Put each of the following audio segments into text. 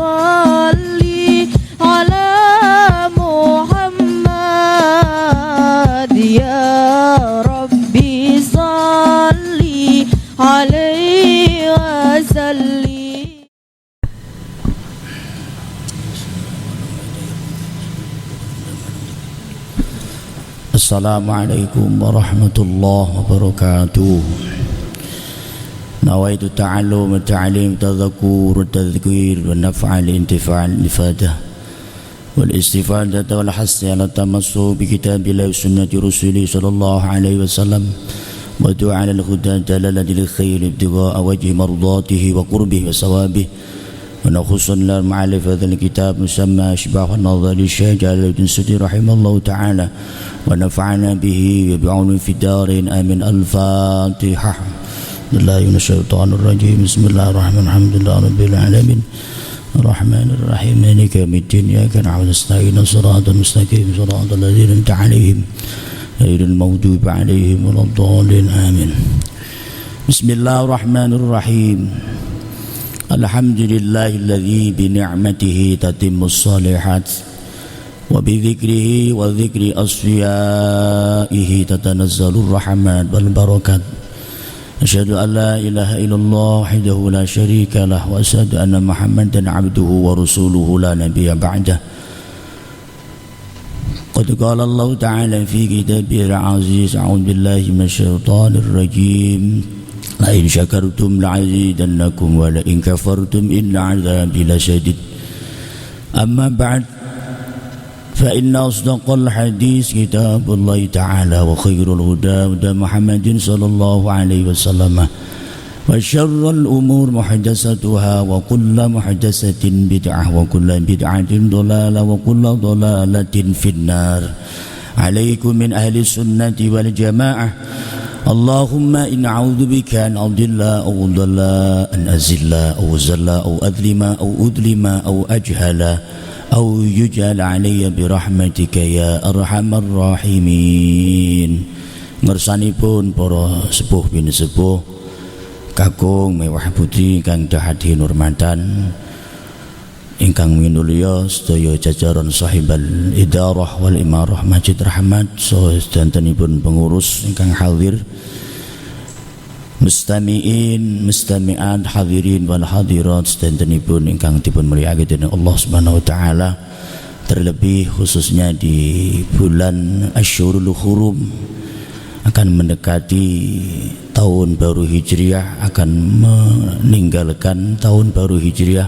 salli ala Muhammad ya Rabbi salli alaihi wa sallim. Assalamualaikum warahmatullahi wabarakatuh. Nawaitu ta'allum wa ta'lim tadhakkur wa tadhkir wa naf'al intifa'al ifadah wal istifadah wal hassi ala tamassu bi kitabillah wa sunnati rasulih sallallahu alaihi wasallam wa du'a ala al-huda dalalati lil khair ibtigha'a wajhi mardatihi wa qurbihi wa sawabih wa nakhusun la ma'alif hadzal kitab musamma ashbah an-nadhar li Syekh Jalaluddin Sudi rahimallahu ta'ala wa nafa'ana bihi wa bi'auni fid darin amin. Al-Fatihah. Bismillahirrahmanirrahim. Bismillahirrahmanirrahim. Alhamdulillahirabbil alamin. Arrahmanirrahim. Maliki yaumiddin. Iyyaka na'budu wa nasta'in. Shiratal mustaqim. Shiratal ladzina an'amta 'alaihim ghairil maghdubi 'alaihim waladdallin. Amin. Bismillahirrahmanirrahim. Alhamdulillahilladzi bi ni'matihi tatimmus shalihat wa bi dzikrihi wa dzikri asfiyaihi tatanazzalur rahmat wal barakat. Asyhadu an la ilaha illallah wahdahu la syarika lah wa asyhadu anna Muhammadan abduhu wa rasuluhu la nabiyya ba'dah. Qad qala Allah ta'ala fi kitabihil aziz a'udzu billahi minasyaitonir rajim. La in syakartum la'azidannakum wa la in kafartum inna 'adzabi lasyadid. Amma ba'd. فإن أصدق الحديث كتاب الله تعالى وخير الهدى هدى محمد صلى الله عليه وسلم وشر الأمور محدثاتها وكل محدثة بدعة وكل بدعة ضلالة وكل ضلالة في النار. عليكم من أهل السنة والجماعة. اللهم إن أعوذ بك أن أضل أو أضل أن أزل أو زل أو أظلم أو أظلم أو أجهل أو يجعل علي برحمتك يا أرحم الراحمين. Ngersanipun para sepuh bin sepuh kakung mewah putri kang dahadi nurmatan ingkang minulya sedaya jajaran sahibal idarah wal imarah Masjid Rahmat saha sedantenipun pengurus ingkang hadir, mustami'in, mustami'at, hadirin wal hadirat sedantenipun ingkang dipun mulyakaken dening Allah Subhanahu wa taala, terlebih khususnya di bulan Asyhurul Hurum akan mendekati tahun baru Hijriah, akan meninggalkan tahun baru Hijriah,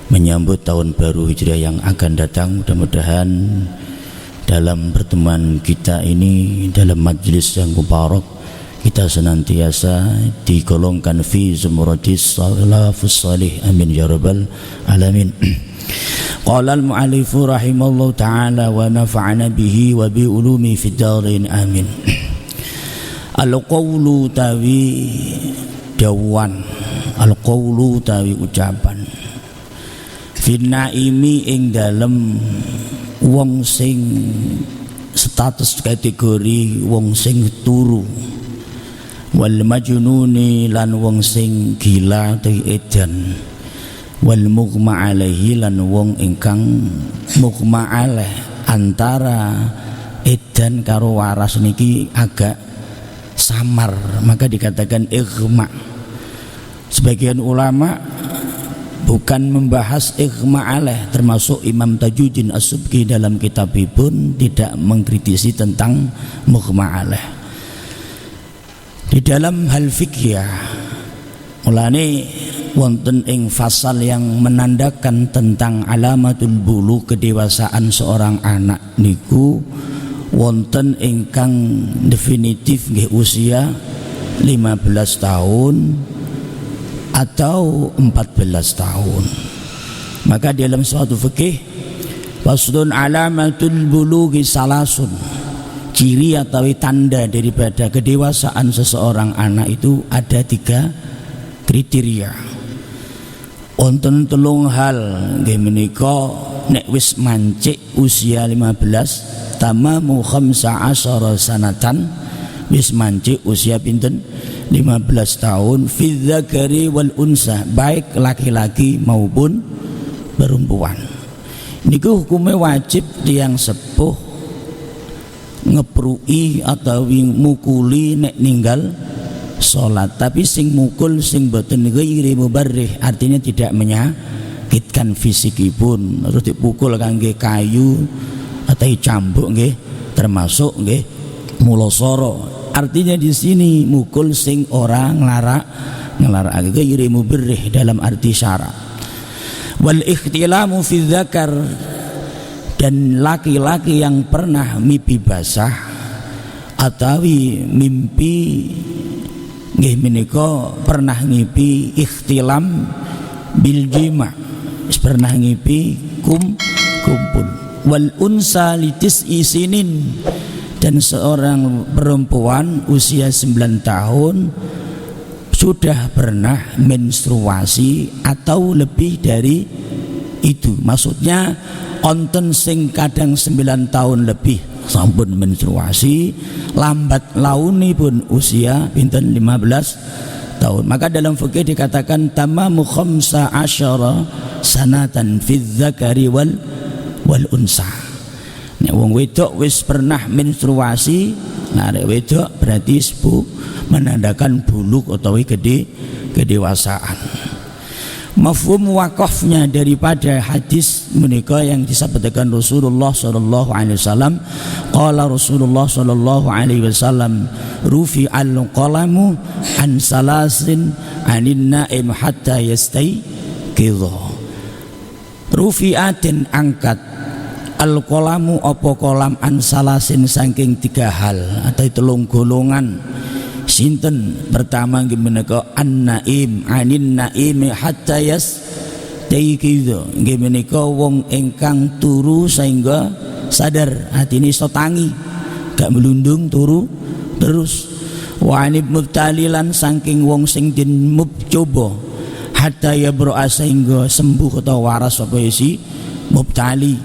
menyambut tahun baru Hijriah yang akan datang. Mudah-mudahan dalam pertemuan kita ini, dalam majlis yang mubarak, kita senantiasa digolongkan fi zumratis salafus salih. Amin ya rabbal alamin. Qala al-mu'allif rahimallahu ta'ala wa nafa'ana bihi wa bi ulumi fid darin. Amin. Al-qawlu tawi dawan, al-qawlu tawi ucapan, fin naimi ing dalem wong sing status kategori wong sing turu, wal majnuni lan wong sing gila te edan, wal mughma alaihi lan wong ingkang mughma alaih antara edan karo waras niki agak samar, maka dikatakan ighma. Sebagian ulama bukan membahas ighma alaih, termasuk Imam Tajuddin As-Subki dalam kitabipun tidak mengkritisi tentang mughma alaih. Di dalam hal fikih mulane wonten ing fasal yang menandakan tentang alamatul bulugh, kedewasaan seorang anak niku wonten ingkang definitif nggih usia 15 tahun atau 14 tahun. Maka dalam suatu fikih faslun alamatul bulughi salasun, ciri atau tanda daripada kedewasaan seseorang anak itu ada 3 kriteria. Wonten 3 hal nggih menika nek wis mancik usia 15 tamamu 15 sanatan, wis mancik usia pinten 15 tahun, fi dzakari wal unsa, baik laki-laki maupun perempuan. Niku hukumnya wajib tiang sepuh ngeprui atau mukuli nek ninggal sholat. Tapi sing mukul sing boten ghairi mubarrih, artinya tidak menyakitkan fisikipun. Terus dipukul kangge kayu atau cambuk nggih termasuk nggih mulosoro. Artinya di sini mukul sing orang ngelarak ghairi mubarrih dalam arti syara. Wal ikhtilamu fi dzakar, dan laki-laki yang pernah mimpi basah atau mimpi nggih menika pernah ngipi ikhtilam bil jima, pernah ngipi kumpul. Wal unsa litis isinin, dan seorang perempuan usia 9 tahun sudah pernah menstruasi atau lebih dari itu. Maksudnya onten sing kadang 9 tahun lebih sampun menstruasi, lambat launi pun usia pinten 15 tahun. Maka dalam fikih dikatakan tamamu 15 sanatan fi dzakari wal unsa. Nek wong wedok wis pernah menstruasi, narek wedok berarti sepuh, menandakan buluk atau kedewasaan. Mafhum wakafnya daripada hadis menika yang disabdakan Rasulullah sallallahu alaihi wasallam, qala Rasulullah sallallahu alaihi wasallam, rufi al-qalamu an salasin anin naim hatta yastayqidha. Rufi'atin angkat al-qalamu apa kolam an salasin saking 3 hal atau 3 golongan. Sinten pertama nggih menika an-naim anin naimi hatta yastayqidha, nggih menika wong ingkang turu sehingga sadar, atine iso tangi gak melundung turu terus. Wa anib mubtalilan saking wong sing den coba hatta yabra sehingga sembuh atau waras apa isi mubtali.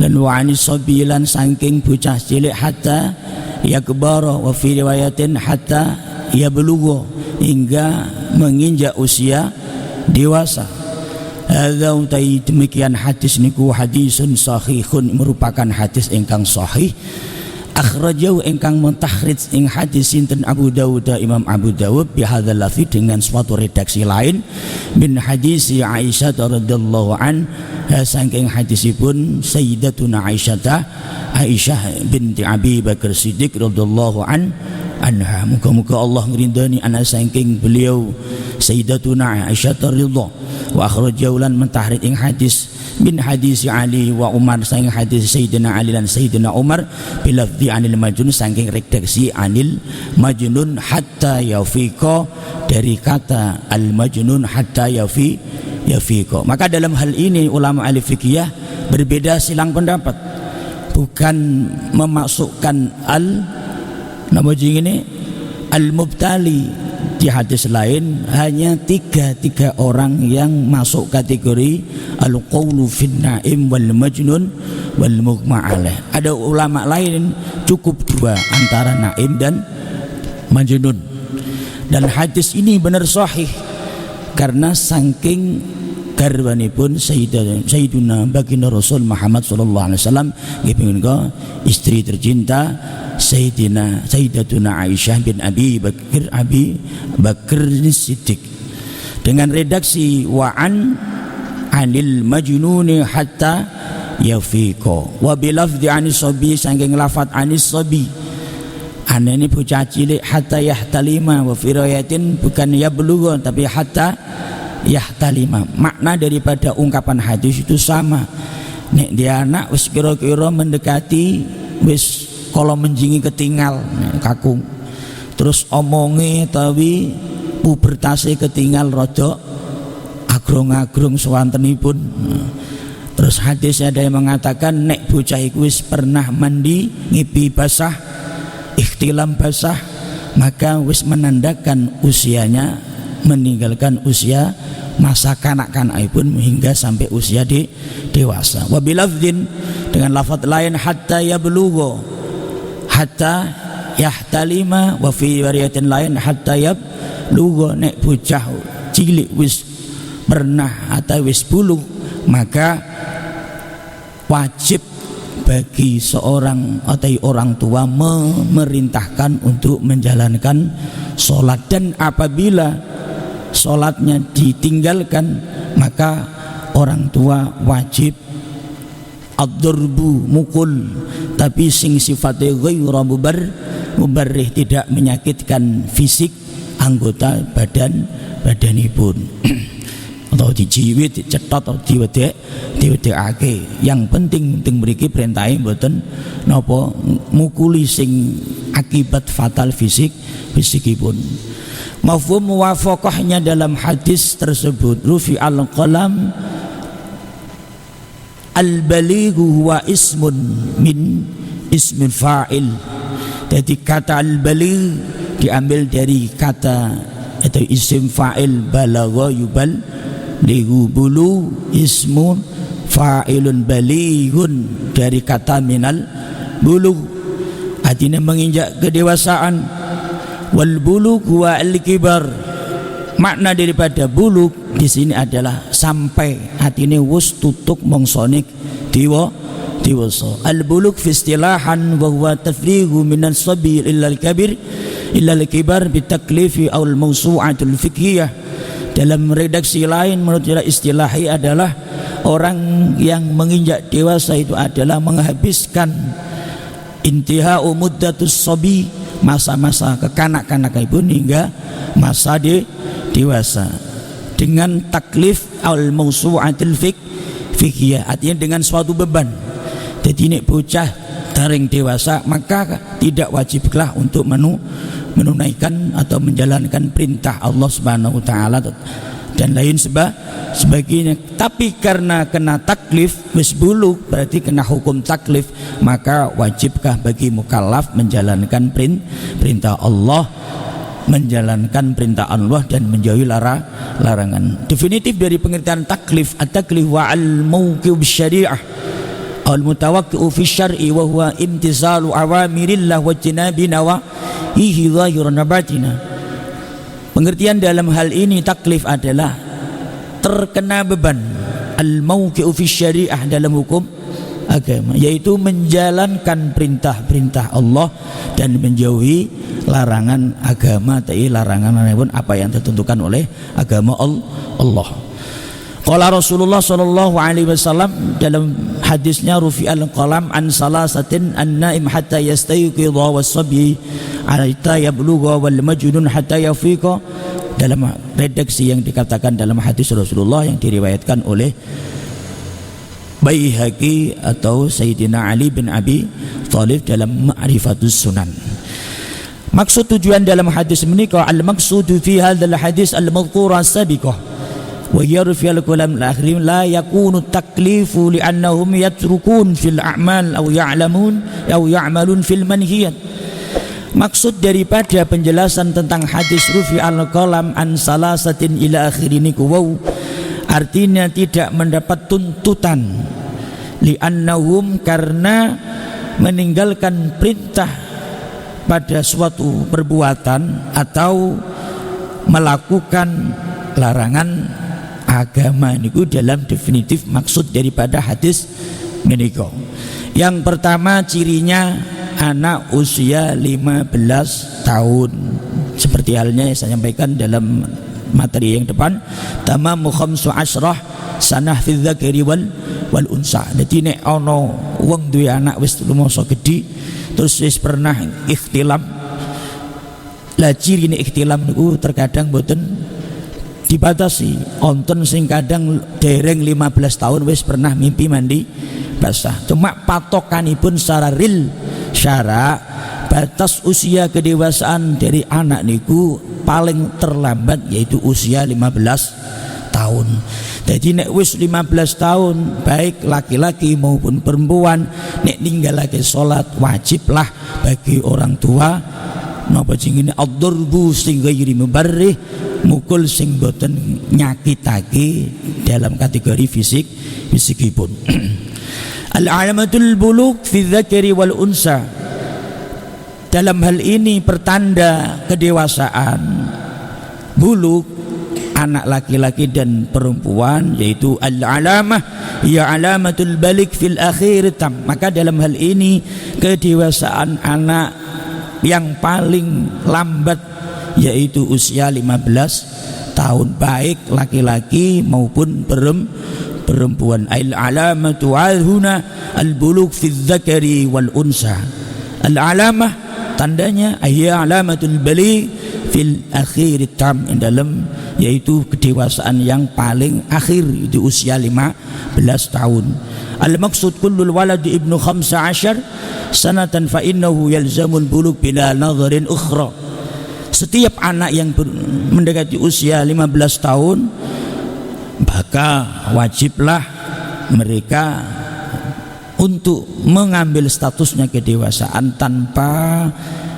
Lan wa anis sabilan saking bocah cilik hatta yakbara, wa fi riwayatin hatta yablugha, hingga menginjak usia dewasa. Hadza utai demikian hadis niku hadisun sahihun, merupakan hadis ingkang sahih. Akhrajahu ingkang mentakhrij ing hadis sinten Abu Dawud, Imam Abu Dawud bihadzal lafzi dengan suatu redaksi lain min hadis Aisyah radhiyallahu an, saking hadisipun Sayyidatuna Aisyah binti Abi Bakar Siddiq radhiyallahu anha. Muga-muga Allah ngrindani ana saking beliau Sayyidatuna Aisyah radhiyallahu. Wa akhrajahu lan mentahrid ing hadis min hadis Ali wa Umar, saking hadis Sayyidina Ali dan Sayyidina Umar bilafzi anil majnun, saking redaksi anil majnun hatta yafiqa, dari kata al majnun hatta yafiqa. Maka dalam hal ini ulama ahli fikih berbeda silang pendapat, bukan memasukkan nama ini al-mubtali. Di hadis lain hanya tiga orang yang masuk kategori al-qawlu fin na'im wal majnun wal mughma alaih. Ada ulama lain cukup 2 antara na'im dan majnun. Dan hadis ini benar sahih karena saking garwanipun Sayyiduna Baginda Rasul Muhammad sallallahu alaihi wasallam, istri tercinta Sayyidatuna Aisyah bin Abi Bakar Siddiq, dengan redaksi wa'an anil majnuni hatta yafiqa wa bilafzi anis sabi, saking lafaz anis sabi, ane ini bocah cilik hatta yahtalima, wa fi riwayatin bukan yablugha tapi hatta yahtalima. Makna daripada ungkapan hadis itu sama. Nek dia anak wis kira-kira mendekati wis kalau menjingi ketinggal kakung, terus omongi tapi pubertase ketinggal rada agrong-agrong swantenipun. Terus hadis ada yang mengatakan nek bocah iku wis pernah mandi ngipi basah, ikhtilam basah, maka wis menandakan usianya meninggalkan usia masa kanak-kanakipun hingga sampai usia dewasa. Wa bilafdin, dengan lafaz lain hatta yablugha hatta yahtalima, wa fi riwayatin lain hatta yablugha, nek bocah cilik wis pernah atau wis bulug maka wajib bagi seorang atau orang tua memerintahkan untuk menjalankan sholat, dan apabila sholatnya ditinggalkan maka orang tua wajib ad-darbu, mukul, tapi sing sifatnya ghairu mubarrih, tidak menyakitkan fisik anggota badanipun atau dijiwit, dicetot atau diwedekake. Yang penting mriki perintahe mboten napa mukuli sing akibat fatal fisikipun. Mafhum muwafaqahnya dalam hadis tersebut, rufi al-qalam al-balighu huwa ismun min ismil fa'il. Jadi kata al-baligh diambil dari kata atau isim fa'il balagha yubal lihu, bulu ismun fa'ilun balighun dari kata minal bulu, artinya menginjak kedewasaan. Wal bulugh huwa al-kibar, makna daripada bulugh di sini adalah sampai, artinya wis tutuk mongsone dewasa. Al-bulugh fi istilahan wa huwa tafrighu min as-sabi illa al-kabir illa al-kibar bi taklifi aw al-mawsu'atul fiqhiyah. Dalam redaksi lain menurut istilahi adalah orang yang menginjak dewasa itu adalah menghabiskan intihau muddatus sabi, masa-masa kekanak-kanakan pun hingga masa dewasa, dengan taklif al mawsu'atil fiqhiyah, artinya dengan suatu beban. Jadi nek bocah taring dewasa maka tidak wajiblah untuk menunaikan atau menjalankan perintah Allah Subhanahu wa taala dan lain sebagainya. Tapi karena kena taklif wis bulugh, berarti kena hukum taklif, maka wajibkah bagi mukallaf menjalankan perintah Allah, menjalankan perintah Allah dan menjauhi larangan. Definitif dari pengertian taklif, at-taklif wa al-mawqi'u bisyari'ah al-mutawaqqi'u fi syar'i wa huwa imtisalu awamirillah wa jinabi nawahihi zahiran batina. Pengertian dalam hal ini taklif adalah terkena beban, al-mawqi'u fi syari'ah dalam hukum agama, yaitu menjalankan perintah-perintah Allah dan menjauhi larangan agama, larangan pun apa yang ditentukan oleh agama Allah. Qala Rasulullah sallallahu alaihi wasallam dalam hadisnya, rufi'al qalam an salasatin an-naim hatta yastayqiza was-sabi hatta yablugha wal majnun hatta yafiqa. Dalam redaksi yang dikatakan dalam hadis Rasulullah yang diriwayatkan oleh Baihaqi atau Sayyidina Ali bin Abi Thalib dalam Ma'rifatus Sunan. Maksud tujuan dalam hadis menika, al-maqsudu fi hadzal hadis al-madhkura sabiqah wa yarfi al-kalam al-akhirin la yakunu taklifu li'annahum yatrukun fil a'mal aw ya'malun fil manhiyat. Maksud daripada penjelasan tentang hadis rufi al-qalam an salasatin ila akhirin kuwau, artinya tidak mendapat tuntutan, li'annahum karena meninggalkan perintah pada suatu perbuatan atau melakukan larangan agama niku dalam definitif maksud daripada hadis menika. Yang pertama cirinya anak usia 15 tahun, seperti halnya yang saya sampaikan dalam materi yang depan, tamamu khamsu asyrah sanah fi dzakari wal unsa. Dadi nek ana wong duwe anak wis lumasa gedhi terus wis pernah ikhtilam, lah cirine ikhtilam niku terkadang mboten dibatasi. Onten sing kadang dereng 15 tahun wis pernah mimpi mandi basah. Cuma patokanipun secara real syara batas usia kedewasaan dari anak niku paling terlambat yaitu usia 15 tahun. Jadi nek wis 15 tahun baik laki-laki maupun perempuan nek ninggalake salat wajiblah bagi orang tua napa jenenge ad-darbu sing ghairi mubarrih, mukul sing boten nyakitake dalam kategori fisikipun. Al-alamatul bulugh fi dzakari wal unsa, dalam hal ini pertanda kedewasaan bulugh anak laki-laki dan perempuan, yaitu al-alamah ya alamatul balik fil akhir tam. Maka dalam hal ini kedewasaan anak yang paling lambat yaitu usia 15 tahun, baik laki-laki maupun perempuan. Al-alamatu huna al-bulugh fi dzakari wal unsa. Al-alamah tandanya ayya alamatul bali fil akhir tam, dalam yaitu kedewasaan yang paling akhir di usia 15 tahun. Al-maksud kullul walad ibnu 15 sanatan fa innahu yalzamul bulugh bila nadharin ukhra. Setiap anak yang mendekati usia 15 tahun maka wajiblah mereka untuk mengambil statusnya kedewasaan tanpa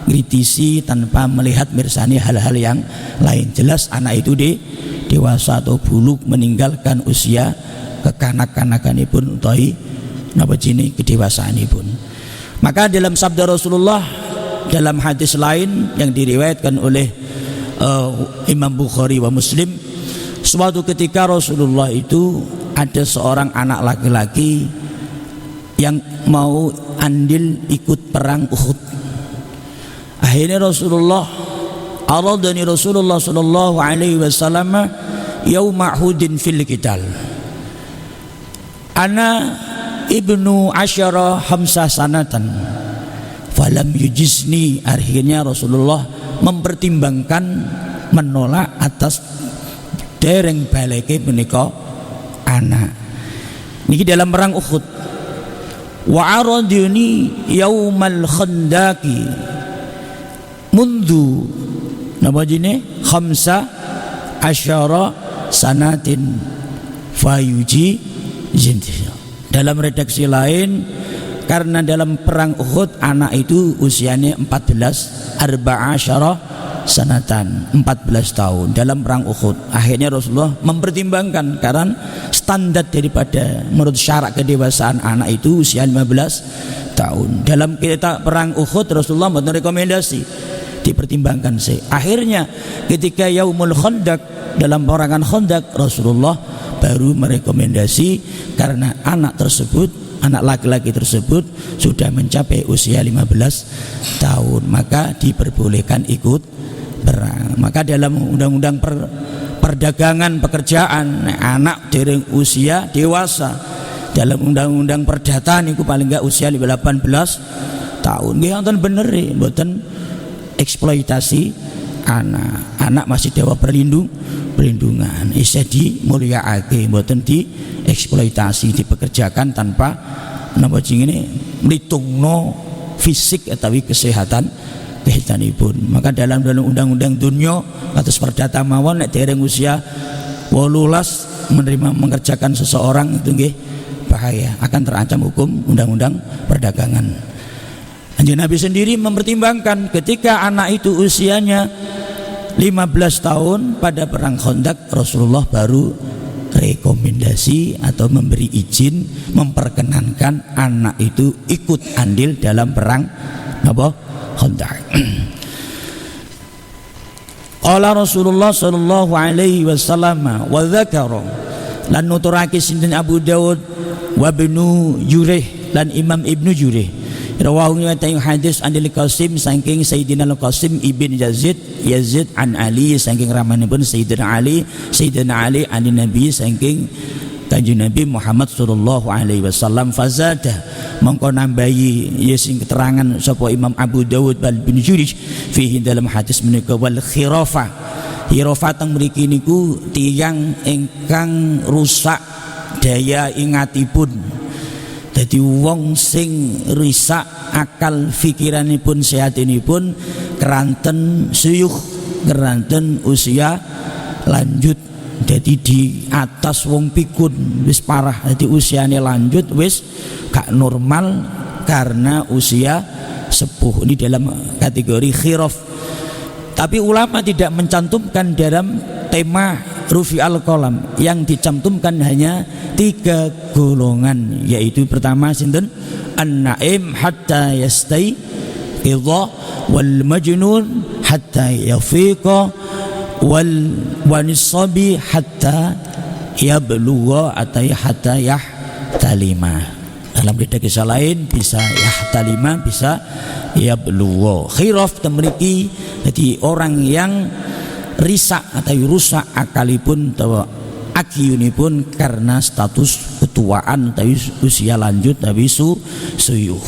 kritisi, tanpa melihat mirsani hal-hal yang lain. Jelas anak itu dewasa atau buluk, meninggalkan usia kekanak-kanakanipun utawi napa jenenge kedewasaanipun. Maka dalam sabda Rasulullah dalam hadis lain yang diriwayatkan oleh Imam Bukhari wa Muslim, suatu ketika Rasulullah itu ada seorang anak laki-laki yang mau andil ikut perang Uhud. Akhirnya Rasulullah sallallahu alaihi wasallam yauma Uhudin fil qital. Ana ibnu asyara hamsah sanatan falam yujizni. Akhirnya Rasulullah mempertimbangkan menolak atas dereng baleke menika anak niki dalam perang Uhud. Wa araduni yaumal khandaqi mundu napa jine khamsa asyara sanatin fayuji zinti. Dalam redaksi lain, karena dalam perang Uhud anak itu usianya 14 arba'asyara sanatan, 14 tahun dalam perang Uhud. Akhirnya Rasulullah mempertimbangkan karena standar daripada menurut syarat kedewasaan anak itu usia 15 tahun. Dalam kita perang Uhud Rasulullah memberikan rekomendasi dipertimbangkan sih. Akhirnya ketika Yaumul Khandaq, dalam perangan Khandaq, Rasulullah baru merekomendasi karena anak laki-laki tersebut sudah mencapai usia 15 tahun maka diperbolehkan ikut perang. Maka dalam undang-undang perdagangan pekerjaan anak dereng usia dewasa, dalam undang-undang perdata niku paling enggak usia 18 tahun. Nggih wonten bener mboten eksploitasi anak masih dewa perlindungan isih dimulyakake, mboten dieksploitasi, dipekerjakan tanpa napa jenenge mlitungno fisik utawi kesehatanipun. Maka dalam undang-undang dunia atas perdata mawon nek dereng usia 18 menerima mengerjakan seseorang itu nggih bahaya, akan terancam hukum undang-undang perdagangan. Kanjeng Nabi sendiri mempertimbangkan ketika anak itu usianya 15 tahun pada perang Khandaq, Rasulullah baru rekomendasi atau memberi izin memperkenankan anak itu ikut andil dalam perang Khandaq. Qala Rasulullah sallallahu alaihi wasallam wa dzakara lan nuturake sinten Abu Dawud wa Ibnu Jurayh lan Imam Ibnu Jurayh rawahu riwayat hadis anil Qasim saking Sayyidina Al-Qasim ibn Yazid an Ali saking ramanipun Sayyidina Ali anin Nabi saking Kanjeng Nabi Muhammad sallallahu alaihi wasallam fazada mongko nambahi sing keterangan sapa Imam Abu Dawud bin Jurayh fihi dalam hadis menika wal khirafa teng mriki niku tiyang ingkang rusak daya ingatipun. Jadi wong sing risak akal fikiranipun sehatinipun keranten suyuh, keranten usia lanjut. Jadi di atas wong pikun wis parah, jadi usiane lanjut wis gak normal karena usia sepuh. Ini dalam kategori khiraf. Tapi ulama tidak mencantumkan dalam tema rufi al-qalam, yang dicantumkan hanya 3 golongan, yaitu pertama sinten an-naim hatta yastayqidha wal majnun hatta yafiqa wal wanisabi hatta yablugha atau hatta yahtalima. Dalam kisah lain bisa yahtalima, bisa yablugha. Khiraf temriki, jadi orang yang risak atau rusak akalipun atau akiyunipun karena status ketuaan tapi usia lanjut tapi suyuh.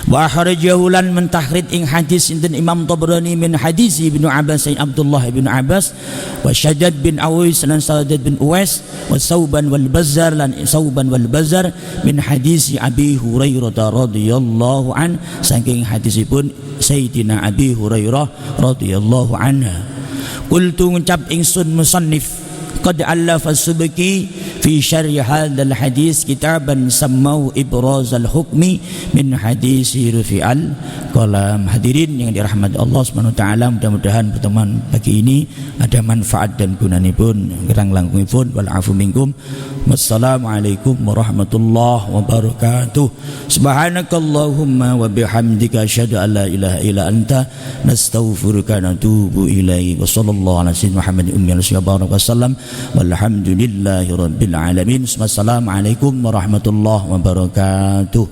Wa kharajahulan mentahrid ing hadis sinten Imam Tabrani min hadis Ibnu Abbas Sayyid Abdullah bin Abbas wa Shaddad bin Awais lan Shaddad bin Uwais wa Sauban wal Bazzar lan Sauban wal Bazzar min hadis Abi Hurairah radhiyallahu an saking hadisipun Sayyidina Abi Hurairah radhiyallahu anha. Qultu ngucap ingsun musannif qad allafa Subki fi syarh hadzal hadis kitaban sammau ibrazal hukmi min hadis rufi'al qalam. Hadirin yang dirahmati Allah Subhanahu wa taala, mudah-mudahan pertemuan pagi ini ada manfaat dan gunanipun kirang langkungipun wal afu minkum. Wassalamualaikum warahmatullahi wabarakatuh. Subhanakallahumma wa bihamdika asyhadu an la ilaha illa anta nastaghfiruka wa natubu ilaik. Wa sallallahu ala sayyidina Muhammadin wasallam walhamdulillahi rabbil alamin. Wassalamualaikum warahmatullahi wabarakatuh.